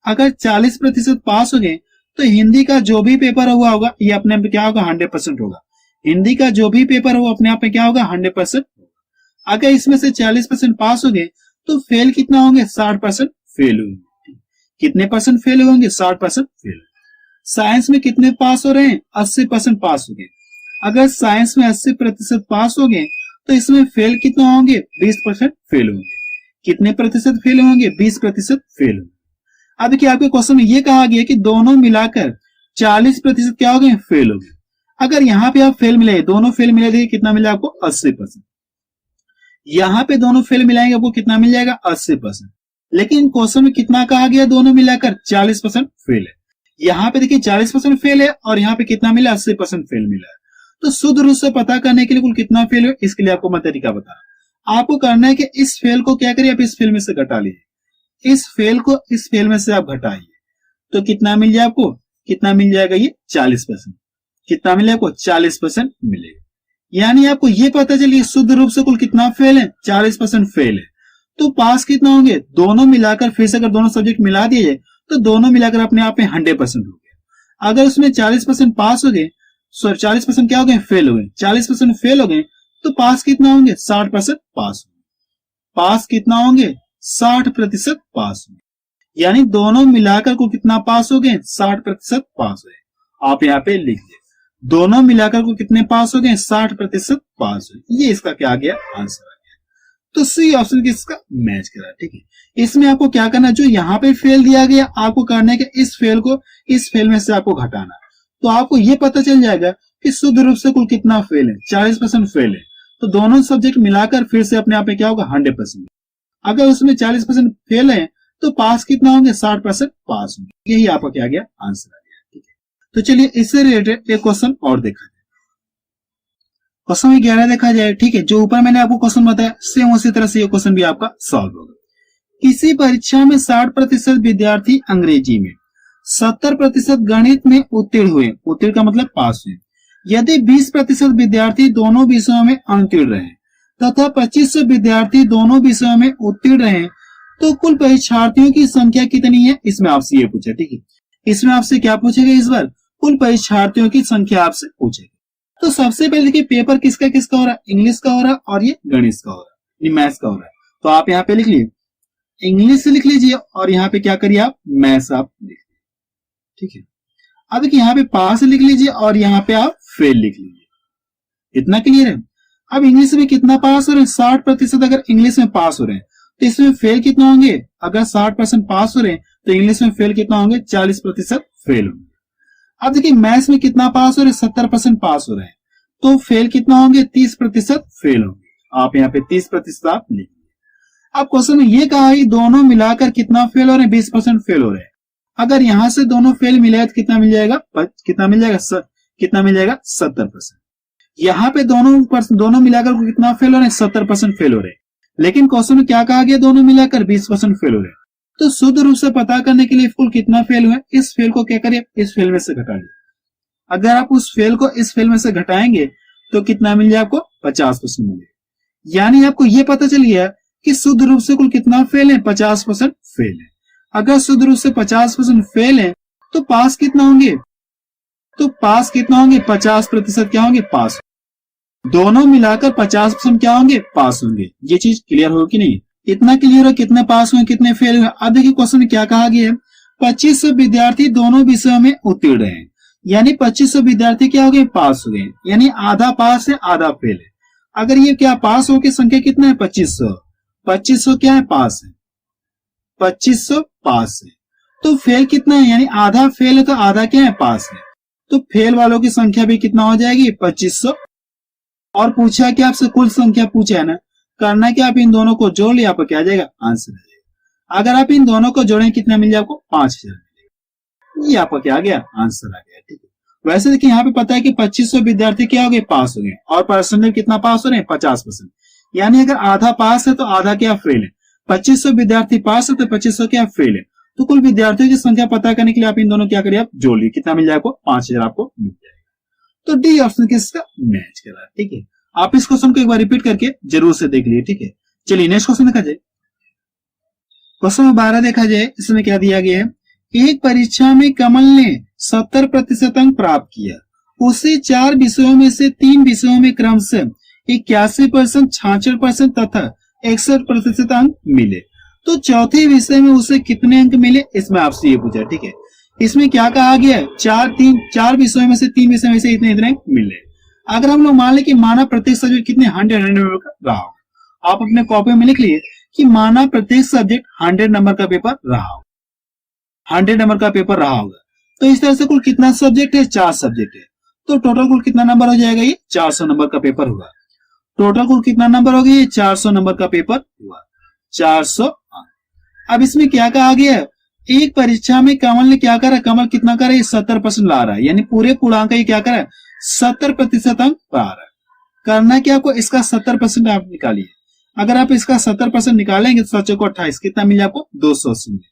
अगर 40% पास हो गए तो हिंदी का जो भी पेपर हुआ होगा ये अपने आप क्या होगा 100% होगा। हिंदी का जो भी पेपर हो अपने आप में क्या होगा 100% होगा। अगर इसमें से 40% पास हो गए तो फेल कितना होंगे 60% फेल होंगे। कितने परसेंट फेल होंगे 60% फेल। साइंस में कितने पास हो रहे हैं 80% पास हो गए। अगर साइंस में 80% पास हो गए तो इसमें फेल कितना होंगे 20% फेल होंगे। कितने प्रतिशत फेल होंगे 20% फेल होंगे। अब देखिए आपके क्वेश्चन में ये कहा गया कि दोनों मिलाकर 40% क्या हो गए फेल हो गए। अगर यहाँ पे आप फेल मिले, दोनों फेल मिले देखिए कितना मिला आपको 80%। यहाँ पे दोनों फेल मिलाएंगे आपको कितना मिल जाएगा 80%। लेकिन क्वेश्चन में कितना कहा गया दोनों मिलाकर 40% फेल है। यहाँ पे देखिए 40% फेल है और यहाँ पे कितना मिला 80% फेल मिला है। तो शुद्ध रूप से पता करने के लिए कुल कितना फेल है इसके लिए आपको मैं तरीका बता रहा हूं। आपको करना है कि इस फेल को क्या करिए आप इस फेल में से घटा लीजिए, इस फेल को इस फेल में से आप घटाइए तो कितना मिल जाए आपको, कितना मिल जाएगा ये 40%। कितना मिलेगा आपको 40% मिलेगा। यानी आपको ये पता चलिए शुद्ध रूप से कुल कितना फेल है 40% फेल है। तो पास कितना होंगे दोनों मिलाकर, फिर से अगर दोनों सब्जेक्ट मिला दिए जाए तो दोनों मिलाकर अपने आप में 100% हो गया। अगर उसमें 40% पास हो गए, 40% क्या हो गए फेल हो गए, 40% फेल हो गए तो पास कितना होंगे 60% पास होंगे। पास कितना होंगे 60% पास होंगे। यानी दोनों मिलाकर को कितना पास हो गए 60% पास हुए। आप यहाँ पे लिख दिए दोनों मिलाकर को कितने पास हो गए 60% पास हुए। ये इसका क्या आ गया आंसर आ गया। तो सी ऑप्शन किसका मैच करा। ठीक है, इसमें आपको क्या करना, जो यहाँ पे फेल दिया गया आपको करना है कि इस फेल को इस फेल में से आपको घटाना। तो आपको ये पता चल जाएगा कि शुद्ध रूप से कुल कितना फेल है 40% फेल है। तो दोनों सब्जेक्ट मिलाकर फिर से अपने आप में क्या होगा 100%। अगर उसमें 40% फेल है तो पास कितना होंगे 60% पास होंगे। यही आपका क्या गया आंसर आ गया। ठीक है, तो चलिए इससे रिलेटेड एक क्वेश्चन और देखा जाए। क्वेश्चन में 11 देखा जाए, ठीक है, जो ऊपर मैंने आपको क्वेश्चन बताया सेम उसी तरह से ये क्वेश्चन भी आपका सॉल्व होगा। किसी परीक्षा में 60% विद्यार्थी अंग्रेजी में, 70% गणित में उत्तीर्ण हुए, उत्तीर्ण का मतलब पास हुए। यदि 20% विद्यार्थी दोनों विषयों में अनुत्तीर्ण रहे तथा 2500 विद्यार्थी दोनों विषयों में उत्तीर्ण रहे तो कुल परीक्षार्थियों की संख्या कितनी है, इसमें आपसे ये पूछा, ठीक है। इसमें आपसे क्या पूछेगा इस बार, कुल परीक्षार्थियों की संख्या आपसे पूछेगा। तो सबसे पहले देखिए पेपर किसका किसका हो रहा है, इंग्लिश का हो रहा है और ये गणित का हो रहा है, ये मैथ्स का हो रहा है। तो आप यहाँ पे लिख लीजिए, इंग्लिश से लिख लीजिए और यहाँ पे क्या करिए आप मैथ्स आप लिख लीजिए, ठीक है। अब देखिए यहाँ पे पास लिख लीजिए और यहाँ पे आप फेल लिख लीजिए। इतना क्लियर है। अब इंग्लिश में कितना पास हो रहे हैं, 60% अगर इंग्लिश में पास हो रहे हैं तो इसमें फेल कितना होंगे, अगर 60% पास हो रहे हैं तो इंग्लिश में फेल कितना होंगे, 40% फेल होंगे। अब देखिए मैथ्स में कितना पास हो रहे हैं, 70% पास हो रहे हैं तो फेल कितना होंगे, 30% फेल होंगे। आप यहाँ पे 30% आप लिख लीजिए। अब क्वेश्चन में ये कहा है दोनों मिलाकर कितना फेल हो रहे हैं, 20% फेल हो रहे हैं। अगर यहां से दोनों फेल मिले तो कितना मिल जाएगा, कितना मिल जाएगा, कितना मिल जाएगा, 70%। यहाँ पे दोनों मिलाकर कितना फेल हो रहे हैं, 70% फेल हो रहे हैं। लेकिन क्वेश्चन में क्या कहा गया, दोनों मिलाकर 20% फेल हो रहे हैं। तो शुद्ध रूप से पता करने के लिए कुल कितना फेल हुआ, इस फेल को क्या करिए, इस फेल में से घटा लीजिए। अगर आप उस फेल को इस फेल में से घटाएंगे तो कितना मिल जाए आपको, 50% मिलेगा। यानी आपको ये पता चल गया कि शुद्ध रूप से कुल कितना फेल है, 50% फेल है। अगर शुद्ध रूप से 50% फेल है तो पास कितना होंगे, तो पास कितना होंगे, 50% क्या होंगे, पास। दोनों मिलाकर 50% क्या होंगे, पास होंगे। ये चीज क्लियर हो कि नहीं, इतना क्लियर हो कितने पास हुए कितने फेल हुए। अब देखिए क्वेश्चन में क्या कहा गया है, 2500 विद्यार्थी दोनों विषयों में उत्तीर्ण है, यानी 2500 विद्यार्थी क्या हो गए, पास हो गए, यानी आधा पास है आधा फेल है। अगर ये क्या पास हो की संख्या कितना है, 2500, 2500 क्या है, पास है, 2500 पास है। तो फेल कितना है, यानी आधा फेल है तो आधा क्या है, पास है। तो फेल वालों की संख्या भी कितना हो जाएगी, 2500। और पूछा कि आपसे कुल संख्या पूछा है ना, करना है कि आप इन दोनों को जोड़ लिया, आपको क्या आ जाएगा, आंसर आ जाएगा। अगर आप इन दोनों को जोड़ें कितना मिल जाए आपको, 5000 मिलेगा। ये आपका क्या आ गया, आंसर आ गया, ठीक है। वैसे देखिए यहाँ पे पता है कि 2500 विद्यार्थी क्या हो गए, पास हो गए, और परसेंटेज कितना पास हो रहे हैं, 50%। यानी अगर आधा पास है तो आधा क्या फेल है। 2500 विद्यार्थी पास है तो 2500 क्या फेल है। तो कुल विद्यार्थियों की संख्या पता करने के लिए आप इन दोनों क्या करिए, आप जोड़ लीजिए, कितना मिल जाए आपको, 5000 आपको मिल जाएगा। तो डी ऑप्शन किसका मैच कर रहा है, ठीक है। आप इस क्वेश्चन को एक बार रिपीट करके जरूर से देख लीजिए, ठीक है। चलिए नेक्स्ट क्वेश्चन देखा जाए। क्वेश्चन में 12 देखा जाए, इसमें क्या दिया गया है, एक परीक्षा में कमल ने 70% अंक प्राप्त किया, उसे 4 विषयों में से 3 विषयों में क्रमशः 81%, 66% तथा 61% अंक मिले। तो चौथे विषय में उसे कितने अंक मिले, इसमें आपसे ये पूछा, ठीक है। इसमें क्या कहा गया है, 4 विषयों में से 3 विषय में से इतने इतने मिले। अगर हम लोग मान ले कि माना प्रत्येक सब्जेक्ट कितने 100 नंबर का रहा हो, आप अपने कॉपी में लिख लिए कि माना प्रत्येक सब्जेक्ट 100 नंबर का पेपर रहा हो, 100 नंबर का पेपर रहा होगा। तो इस तरह से कुल कितना सब्जेक्ट है, 4 सब्जेक्ट है। तो टोटल कुल कितना नंबर हो जाएगा, ये 400 नंबर का पेपर होगा। टोटल कुल कितना नंबर हो गया, ये 400 नंबर का पेपर हुआ, 400 अंक। अब इसमें क्या कहा गया है, एक परीक्षा में कमल ने क्या करा, कमल कितना करा, ये 70% ला रहा है, यानी पूरे पूर्णांक ये क्या करा है, 70% अंक पा रहा है। करना क्या आपको, इसका 70% आप निकालिए। अगर आप इसका 70% निकालेंगे तो 7 को 28 कितना मिल जाएगा आपको, 280 मिले।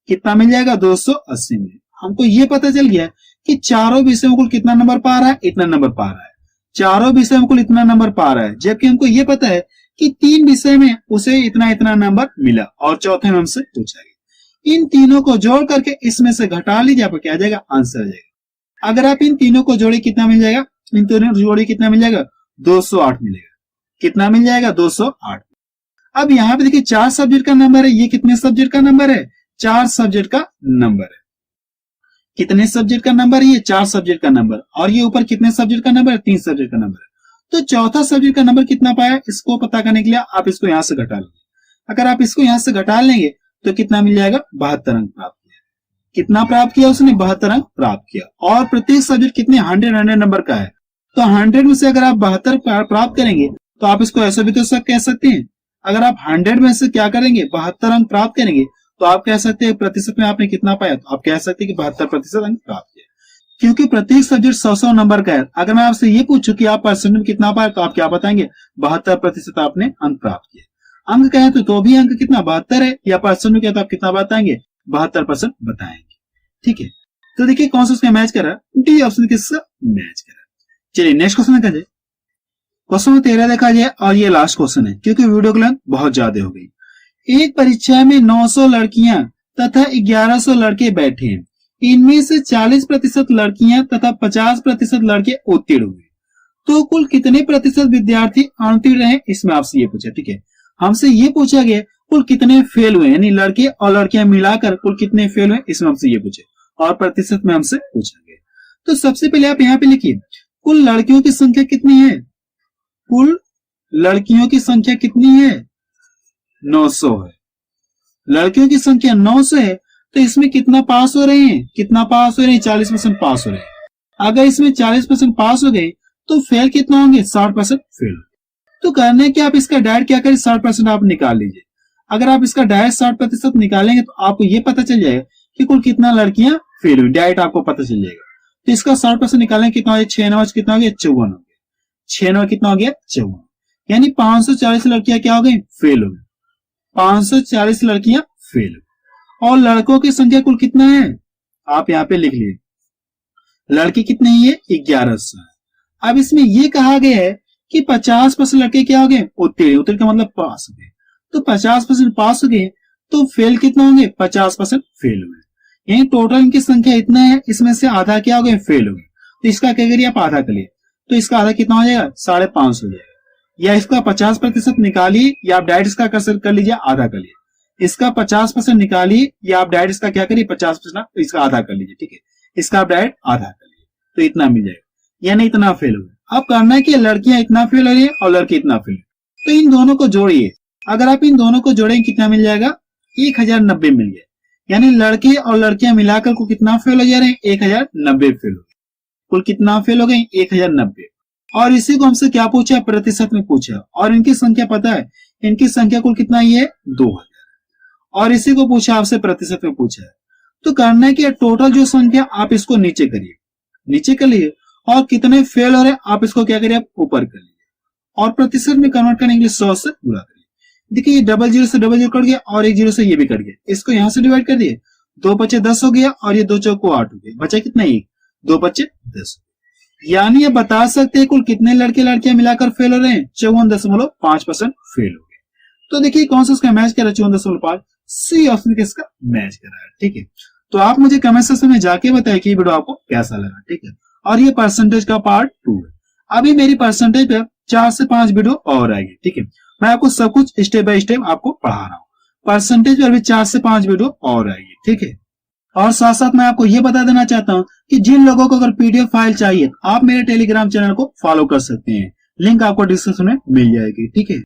कितना मिल जाएगा, 280 मिले। हमको ये पता चल गया कि चारों विषयों में कुल कितना नंबर पा रहा है, इतना नंबर पा रहा है। चारों विषय में कुल इतना नंबर पा रहा है, जबकि हमको ये पता है कि 3 विषय में उसे इतना इतना नंबर मिला और चौथे में हमसे पूछा गया। इन तीनों को जोड़ करके इसमें से घटा लीजिए, आपको क्या आ जाएगा, आंसर आ जाएगा। अगर आप इन तीनों को जोड़े कितना मिल जाएगा, इन तीनों जोड़े कितना मिल जाएगा, 208 मिलेगा। कितना मिल जाएगा, 208। अब यहाँ पे देखिए 4 सब्जेक्ट का नंबर है, ये कितने सब्जेक्ट का नंबर है, 4 सब्जेक्ट का नंबर है। कितने सब्जेक्ट का नंबर है, ये 4 सब्जेक्ट का नंबर। और ये ऊपर कितने सब्जेक्ट का नंबर है, 3 सब्जेक्ट का नंबर है। तो चौथा सब्जेक्ट का नंबर कितना पाया, इसको पता करने के लिए आप इसको यहां से घटा लेंगे। अगर आप इसको यहां से घटा लेंगे तो कितना मिल जाएगा, 72 अंक प्राप्त किया। कितना प्राप्त किया उसने, 72 अंक प्राप्त किया। और प्रत्येक सब्जेक्ट कितने 100 नंबर का है, तो 100 में से अगर आप 72 प्राप्त करेंगे तो आप इसको ऐसा भी तो सब कह सकते हैं। अगर आप 100 में से क्या करेंगे, 72 अंक प्राप्त करेंगे तो आप कह सकते हैं प्रतिशत में आपने कितना पाया, तो आप कह सकते हैं कि 72% अंक प्राप्त किया। क्योंकि प्रत्येक सब्जेक्ट 100 नंबर का है। अगर मैं आपसे ये पूछूं कि आप परसेंट में कितना पाए तो आप क्या बताएंगे? 72% आपने अंक प्राप्त किया। अंक कहें तो भी अंक कितना 72 है, या परसेंट में क्या तो आप कितना बताएंगे? 72% बताएंगे। ठीक है, तो देखिए कौन सा उसका मैच कर रहा है, डी ऑप्शन किसका मैच कर रहा है। चलिए नेक्स्ट क्वेश्चन देखा जाए। क्वेश्चन 13 देखा जाए और ये लास्ट क्वेश्चन है क्योंकि वीडियो की लेंथ बहुत ज्यादा हो गई। एक परीक्षा में 900 लड़कियां तथा 1100 लड़के बैठे हैं। इनमें से 40% लड़कियां तथा 50% लड़के उत्तीर्ण हुए, तो कुल कितने प्रतिशत विद्यार्थी अनुत्तीर्ण रहे? इसमें आपसे ये पूछा। ठीक है, हमसे ये पूछा गया कुल कितने फेल हुए, यानी लड़के और लड़कियां मिलाकर कुल कितने फेल हुए, इसमें हमसे ये पूछे और प्रतिशत में हमसे पूछा गया। तो सबसे पहले आप यहाँ पे लिखिए कुल लड़कियों की संख्या कितनी है। कुल लड़कियों की संख्या कितनी है? 900 है। लड़कियों की संख्या 900 है, तो इसमें कितना पास हो रहे हैं? कितना पास हो रहे हैं? 40% पास हो रहे हैं। अगर इसमें 40% पास हो गए तो फेल कितना होंगे? 60% फेल। तो करने के आप इसका डायरेक्ट क्या करें? 60% आप निकाल लीजिए। अगर आप इसका डायरेक्ट 60% निकालेंगे तो आपको ये पता चल जाएगा कि कुल कितना लड़कियां फेल हुई, डायरेक्ट आपको पता चल जाएगा। तो इसका 60% निकालेंगे कितना हो गया? 6 9 कितना हो गया? 54 हो गया। 6 9 कितना हो गया? 54, यानी 540 लड़कियां क्या हो गई? फेल हो गई। 540 लड़कियां फेल हो। और लड़कों की संख्या कुल कितना है? आप यहाँ पे लिख लिए, लड़के कितने हैं? ये 1100 है। अब इसमें ये कहा गया है कि 50% लड़के क्या हो गए? उत्तीर्ण। उत्तीर्ण का मतलब पास हो गए। तो 50% पास हो गए तो फेल कितना होंगे? 50% फेल हुए। यही टोटल इनकी संख्या इतना है, इसमें से आधा क्या हो गए? फेल हो गए। तो इसका क्या करिए आप आधा करिए, तो इसका आधा कितना हो जाएगा? 550 हो जाएगा। या इसका 50% निकालिए या आप डायरेक्ट इसका कर लीजिए आधा कर लीजिए। इसका 50% निकालिए या आप डायरेक्ट इसका क्या करिए? 50% इसका आधा कर लीजिए। ठीक है, इसका आप डायरेक्ट आधा कर लीजिए तो इतना मिल जाएगा, यानी इतना फेल हो गया। अब करना है कि लड़कियां इतना फेल हो रही है और लड़के इतना फेल, तो इन दोनों को जोड़िए। अगर आप इन दोनों को जोड़ेंगे कितना मिल जाएगा? 1090 मिल गया। यानी लड़के और लड़कियां मिलाकर को कितना फेल हो जा रहे हैं? 1090 फेल हो गए। कुल कितना फेल हो गए? 1090। और इसी को हमसे क्या पूछा? प्रतिशत में पूछा। और इनकी संख्या पता है, इनकी संख्या कुल कितना ही है? 2000। और इसी को पूछा आपसे प्रतिशत में पूछा है। तो करना है कि टोटल जो संख्या आप इसको नीचे करिए, नीचे कर लिए, और कितने फेल हो रहे हैं आप इसको क्या करिए? आप ऊपर कर लीजिए और प्रतिशत में कन्वर्ट करने के लिए 100 से गुणा करिए। देखिए ये डबल जीरो से डबल जीरो कट गया और एक जीरो से ये भी कट गया। इसको यहां से डिवाइड कर दिए, 2 5 10 हो गया और ये 2 चौको 8 हो गया। बचा कितना? 1। 2 5 10। यानी ये बता सकते हैं कुल कितने लड़के लड़कियां मिलाकर फेल हो रहे हैं? 54.5% फेल हो गए। तो देखिए कौन सा उसका मैच कर रहा है? 54.5। सी ऑप्शन किसका मैच कर रहा है। ठीक है, तो आप मुझे कमेंट सेक्शन में जाके बताएं कि वीडियो आपको कैसा लगा। ठीक है, और ये परसेंटेज का पार्ट 2 है। अभी मेरी परसेंटेज पे 4 से 5 वीडियो और आएगी। ठीक है, मैं आपको सब कुछ स्टेप बाय स्टेप आपको पढ़ा रहा हूँ। परसेंटेज पर भी 4 से 5 वीडियो और आएगी। ठीक है, और साथ साथ मैं आपको यह बता देना चाहता हूं कि जिन लोगों को अगर पीडीएफ फाइल चाहिए आप मेरे टेलीग्राम चैनल को फॉलो कर सकते हैं। लिंक आपको डिस्क्रिप्शन में मिल जाएगी। ठीक है।